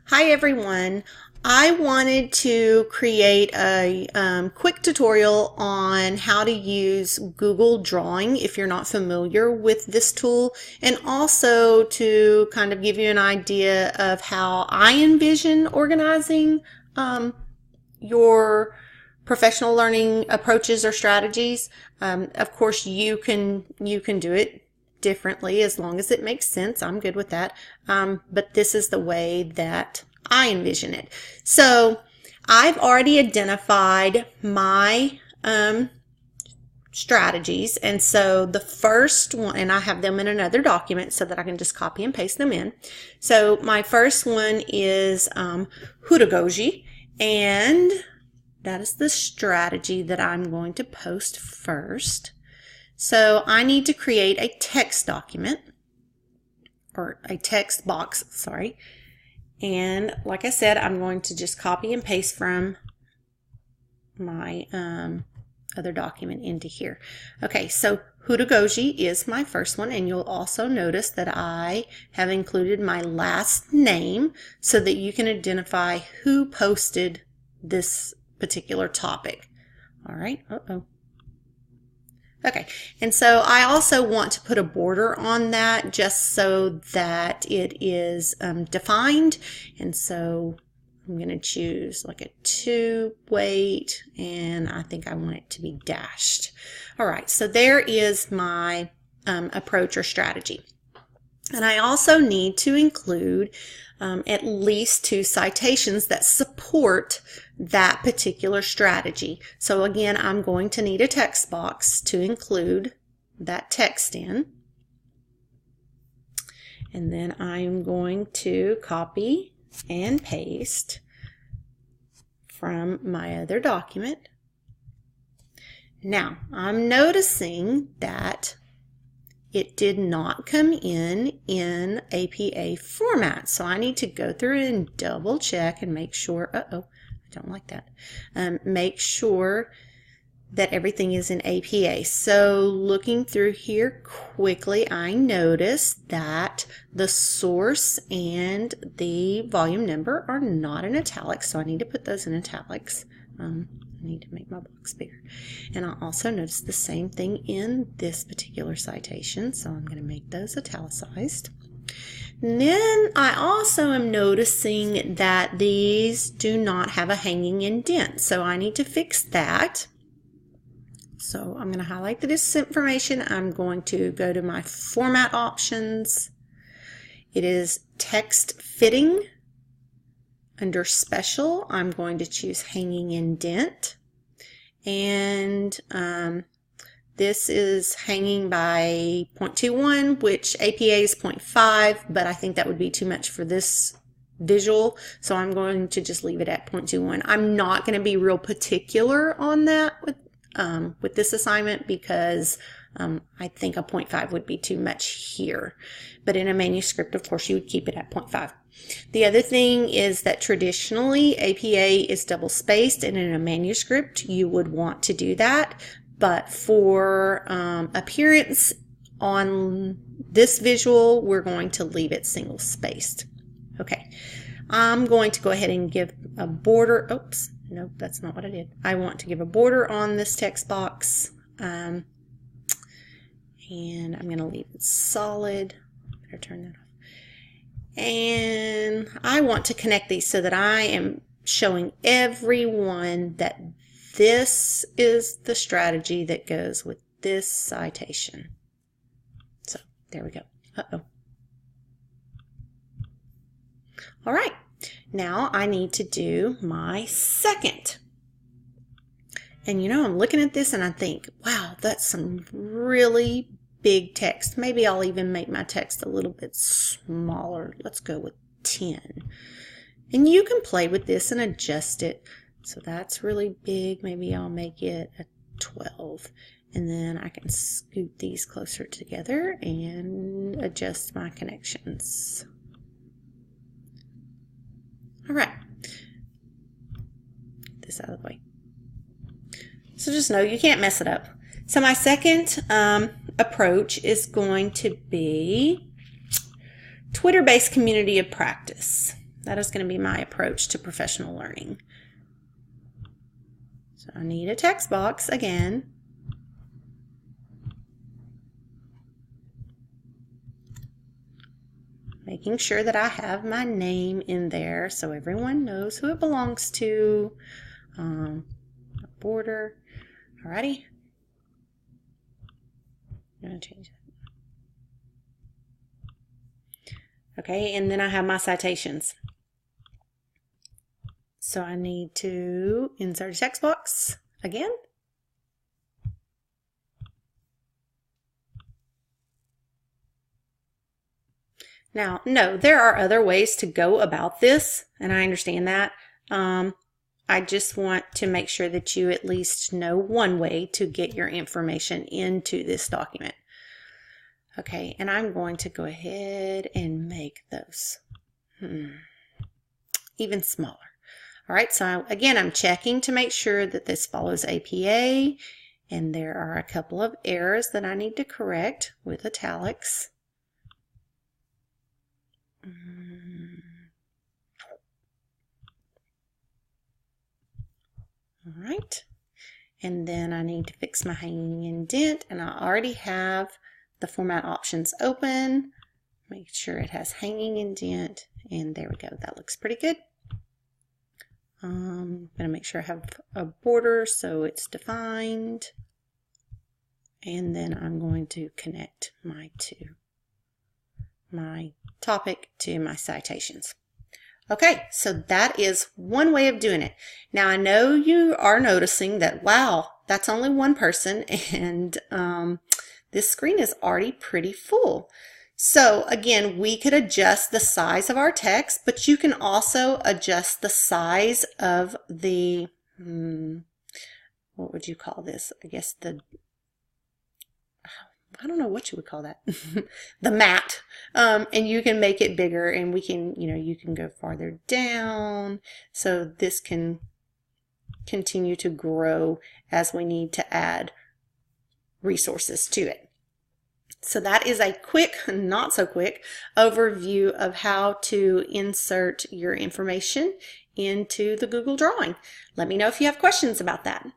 Hi everyone. I wanted to create a quick tutorial on how to use Google Drawing if you're not familiar with this tool, and also to kind of give you an idea of how I envision organizing your professional learning approaches or strategies. Of course, you can do it differently as long as it makes sense. I'm good with that. But this is the way that I envision it. So I've already identified my strategies, and so the first one, and I have them in another document so that I can just copy and paste them in. So my first one is pedagogy, and that is the strategy that I'm going to post first. So I need to create a text document, or a text box, sorry. And like I said, I'm going to just copy and paste from my other document into here. Okay, so pedagogy is my first one, and you'll also notice that I have included my last name so that you can identify who posted this particular topic. All right, Okay, and so I also want to put a border on that just so that it is defined, and so I'm going to choose like a 2 weight, and I think I want it to be dashed. All right, so there is my approach or strategy. And I also need to include at least 2 citations that support that particular strategy. So again, I'm going to need a text box to include that text in. And then I'm going to copy and paste from my other document. Now, I'm noticing that it did not come in APA format. So I need to go through and double check and make sure, I don't like that. Make sure that everything is in APA. So looking through here quickly, I noticed that the source and the volume number are not in italics, so I need to put those in italics. I need to make my box bigger. And I also noticed the same thing in this particular citation, so I'm going to make those italicized. And then I also am noticing that these do not have a hanging indent, so I need to fix that. So I'm going to highlight this information. I'm going to go to my format options. It is text fitting. Under special, I'm going to choose hanging indent, and this is hanging by 0.21, which APA is 0.5, but I think that would be too much for this visual, so I'm going to just leave it at 0.21. I'm not going to be real particular on that with this assignment because I think a 0.5 would be too much here, but in a manuscript, of course, you would keep it at 0.5. The other thing is that traditionally APA is double spaced, and in a manuscript you would want to do that, but for appearance on this visual, we're going to leave it single spaced. Okay, I'm going to go ahead and give a border. Oops, nope, that's not what I did. I want to give a border on this text box, and I'm going to leave it solid. Better turn that off. And I want to connect these so that I am showing everyone that this is the strategy that goes with this citation. So there we go. All right, now I need to do my second. And you know, I'm looking at this and I think, wow, that's some really big text. Maybe I'll even make my text a little bit smaller. Let's go with 10. And you can play with this and adjust it. So that's really big. Maybe I'll make it a 12. And then I can scoot these closer together and adjust my connections. All right. Get this out of the way. So just know you can't mess it up. So my second approach is going to be Twitter-based community of practice. That is going to be my approach to professional learning. So I need a text box again. Making sure that I have my name in there so everyone knows who it belongs to. Border. Alrighty. I'm going to change that. Okay, and then I have my citations. So I need to insert a text box again. Now, no, there are other ways to go about this, and I understand that. I just want to make sure that you at least know one way to get your information into this document. Okay, and I'm going to go ahead and make those even smaller. All right, so again, I'm checking to make sure that this follows APA, and there are a couple of errors that I need to correct with italics. All right, and then I need to fix my hanging indent, and I already have the format options open. Make sure it has hanging indent, and there we go. That looks pretty good. I'm going to make sure I have a border so it's defined, and then I'm going to connect my topic to my citations. Okay, so that is one way of doing it. Now I know you are noticing that, wow, that's only one person, and this screen is already pretty full. So again, we could adjust the size of our text, but you can also adjust the size of the, what would you call this? I guess I don't know what you would call that. The mat. And you can make it bigger, and we can, you can go farther down. So this can continue to grow as we need to add resources to it. So that is a quick, not so quick, overview of how to insert your information into the Google Drawing. Let me know if you have questions about that.